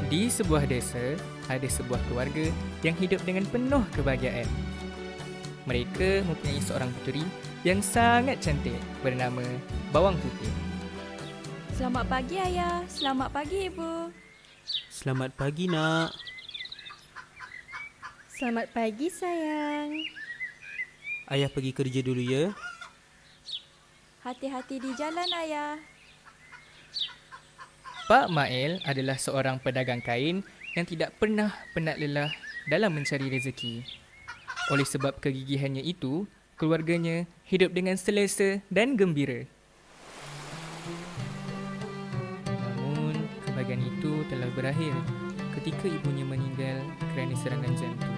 Di sebuah desa, ada sebuah keluarga yang hidup dengan penuh kebahagiaan. Mereka mempunyai seorang puteri yang sangat cantik bernama Bawang Putih. Selamat pagi, Ayah. Selamat pagi, Ibu. Selamat pagi, Nak. Selamat pagi sayang. Ayah pergi kerja dulu ya. Hati-hati di jalan, Ayah. Pak Mail adalah seorang pedagang kain yang tidak pernah penat lelah dalam mencari rezeki. Oleh sebab kegigihannya itu, keluarganya hidup dengan selesa dan gembira. Namun, kebahagiaan itu telah berakhir ketika ibunya meninggal kerana serangan jantung.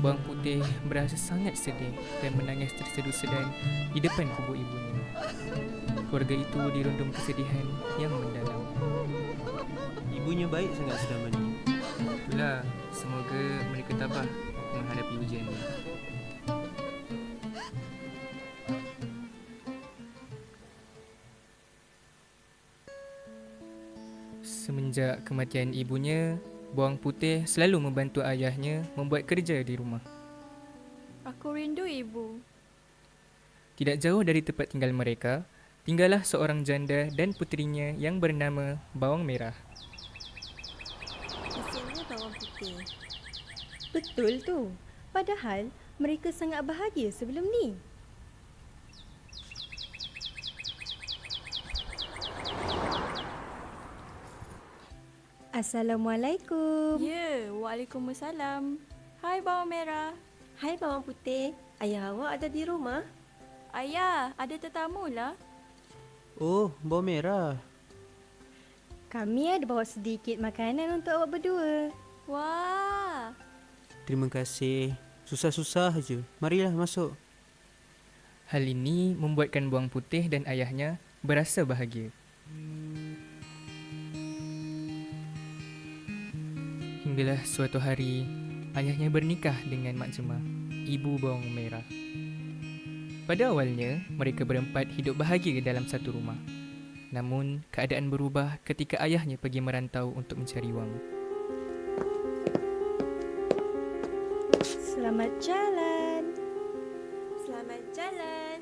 Bawang Putih berasa sangat sedih dan menangis tersedu-sedan di depan kubur ibunya. Keluarga itu dirundung kesedihan yang mendalam. Ibunya baik sangat selama ni. Itulah, semoga mereka tabah menghadapi ujian ini. Semenjak kematian ibunya, Bawang Putih selalu membantu ayahnya membuat kerja di rumah. Aku rindu Ibu. Tidak jauh dari tempat tinggal mereka, tinggallah seorang janda dan puterinya yang bernama Bawang Merah. Kesiannya bawang putih. Betul tu. Padahal mereka sangat bahagia sebelum ni. Assalamualaikum. Ya, Waalaikumsalam. Hai, Bawang Merah. Hai bawang putih. Ayah awak ada di rumah? Ayah, ada tetamu lah. Oh, bawang merah. Kami ada bawa sedikit makanan untuk awak berdua. Wah, Terima kasih. Susah-susah je. Marilah masuk. Hal ini membuatkan Bawang Putih dan ayahnya berasa bahagia. Hinggalah suatu hari, ayahnya bernikah dengan Mak Jemah, ibu Bawang Merah. Pada awalnya, mereka berempat hidup bahagia dalam satu rumah. Namun, keadaan berubah ketika ayahnya pergi merantau untuk mencari wang. Selamat jalan. selamat jalan.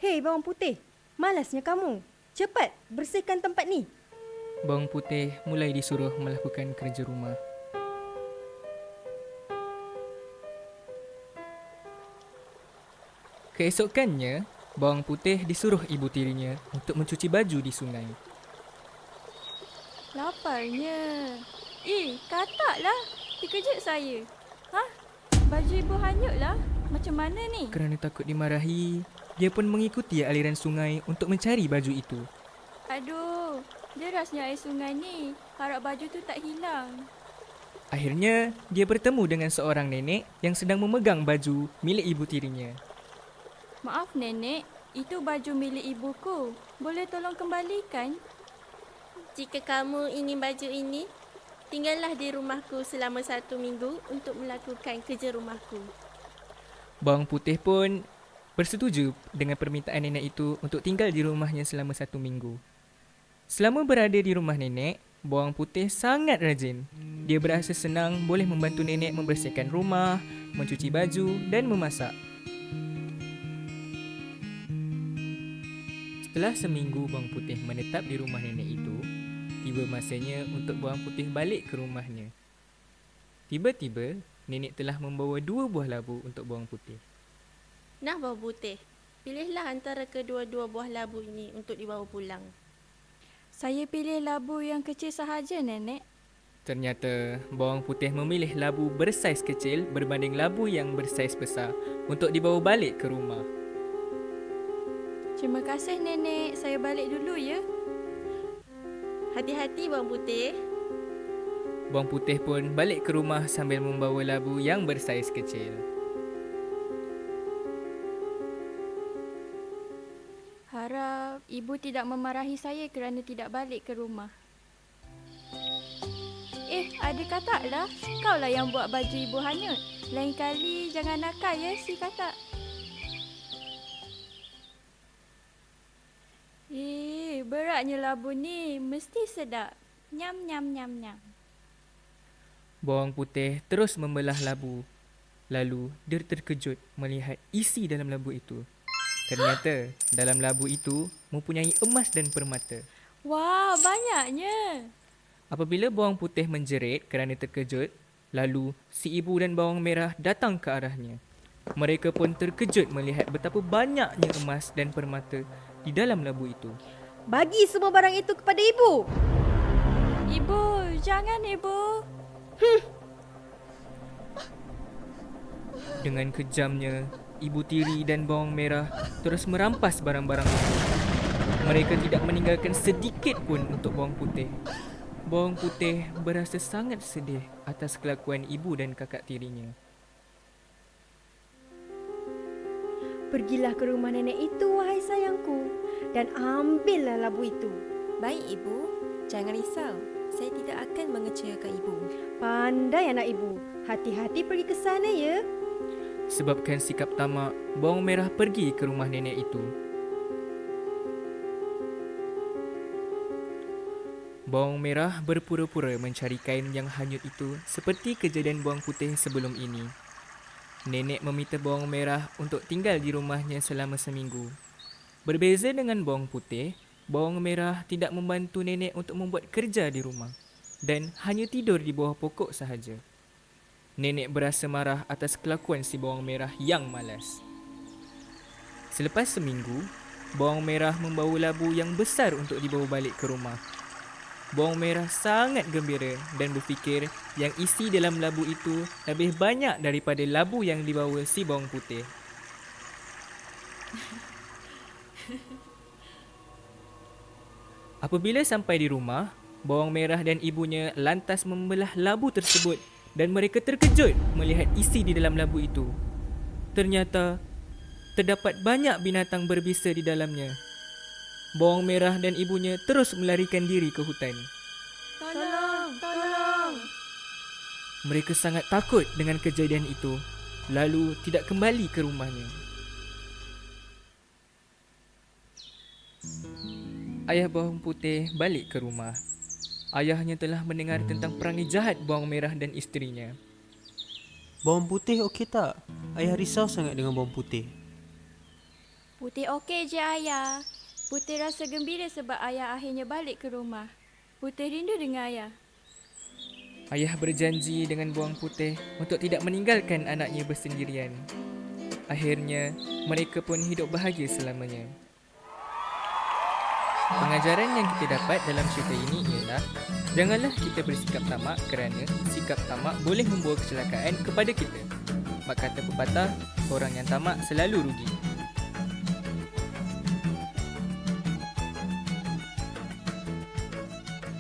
Hei bawang putih, malasnya kamu. Cepat bersihkan tempat ni. Bawang Putih mulai disuruh melakukan kerja rumah. Keesokannya, Bawang Putih disuruh ibu tirinya untuk mencuci baju di sungai. Laparnya. Kataklah. Dikejut saya. Hah? Baju Ibu hanyut lah. Macam mana ni? Kerana takut dimarahi, dia pun mengikuti aliran sungai untuk mencari baju itu. Aduh, derasnya air sungai ni. Harap baju tu tak hilang. Akhirnya, dia bertemu dengan seorang nenek yang sedang memegang baju milik ibu tirinya. Maaf nenek, itu baju milik ibuku. Boleh tolong kembalikan? Jika kamu ingin baju ini, tinggallah di rumahku selama 1 minggu untuk melakukan kerja rumahku. Bawang Putih pun bersetuju dengan permintaan nenek itu untuk tinggal di rumahnya selama 1 minggu. Selama berada di rumah nenek, Bawang Putih sangat rajin. Dia berasa senang boleh membantu nenek membersihkan rumah, mencuci baju dan memasak. Setelah seminggu Bawang Putih menetap di rumah nenek itu, tiba masanya untuk Bawang Putih balik ke rumahnya. Tiba-tiba, nenek telah membawa 2 buah labu untuk Bawang Putih. Nah, bawang putih, pilihlah antara kedua-dua buah labu ini untuk dibawa pulang. Saya pilih labu yang kecil sahaja nenek. Ternyata, Bawang Putih memilih labu bersaiz kecil berbanding labu yang bersaiz besar untuk dibawa balik ke rumah. Terima kasih nenek. Saya balik dulu ya. Hati-hati bawang putih. Bawang Putih pun balik ke rumah sambil membawa labu yang bersaiz kecil. Harap ibu tidak memarahi saya kerana tidak balik ke rumah. Ada katak lah. Kau lah yang buat baju ibu hanyut. Lain kali jangan nakal ya si katak. Beratnya labu ni. Mesti sedap. Nyam, nyam, nyam, nyam. Bawang putih terus membelah labu. Lalu dia terkejut melihat isi dalam labu itu. Ternyata dalam labu itu mempunyai emas dan permata. Wah, banyaknya. Apabila bawang putih menjerit kerana terkejut, lalu si ibu dan bawang merah datang ke arahnya. Mereka pun terkejut melihat betapa banyaknya emas dan permata di dalam labu itu. Bagi semua barang itu kepada ibu. Ibu, jangan ibu. Dengan kejamnya, ibu tiri dan bawang merah terus merampas barang-barang itu. Mereka tidak meninggalkan sedikit pun untuk bawang putih. Bawang putih berasa sangat sedih atas kelakuan ibu dan kakak tirinya. Pergilah ke rumah nenek itu, wahai sayangku, dan ambillah labu itu. Baik ibu, jangan risau. Saya tidak akan mengecewakan ibu. Pandai anak ibu. Hati-hati pergi ke sana ya. Sebabkan sikap tamak, bawang merah pergi ke rumah nenek itu. Bawang merah berpura-pura mencari kain yang hanyut itu seperti kejadian bawang putih sebelum ini. Nenek meminta bawang merah untuk tinggal di rumahnya selama seminggu. Berbeza dengan bawang putih, bawang merah tidak membantu nenek untuk membuat kerja di rumah dan hanya tidur di bawah pokok sahaja. Nenek berasa marah atas kelakuan si bawang merah yang malas. Selepas seminggu, bawang merah membawa labu yang besar untuk dibawa balik ke rumah. Bawang merah sangat gembira dan berfikir yang isi dalam labu itu lebih banyak daripada labu yang dibawa si bawang putih. Apabila sampai di rumah, bawang merah dan ibunya lantas membelah labu tersebut dan mereka terkejut melihat isi di dalam labu itu. Ternyata terdapat banyak binatang berbisa di dalamnya. Bawang merah dan ibunya terus melarikan diri ke hutan. Tolong, tolong. Mereka sangat takut dengan kejadian itu, lalu tidak kembali ke rumahnya. Ayah bawang putih balik ke rumah. Ayahnya telah mendengar tentang perangai jahat bawang merah dan isterinya. Bawang putih okey tak? Ayah risau sangat dengan bawang putih. Putih okey je ayah. Putih rasa gembira sebab ayah akhirnya balik ke rumah. Putih rindu dengan ayah. Ayah berjanji dengan bawang putih untuk tidak meninggalkan anaknya bersendirian. Akhirnya, mereka pun hidup bahagia selamanya. Pengajaran yang kita dapat dalam cerita ini ialah janganlah kita bersikap tamak kerana sikap tamak boleh membawa kecelakaan kepada kita. Mak kata pepatah, orang yang tamak selalu rugi.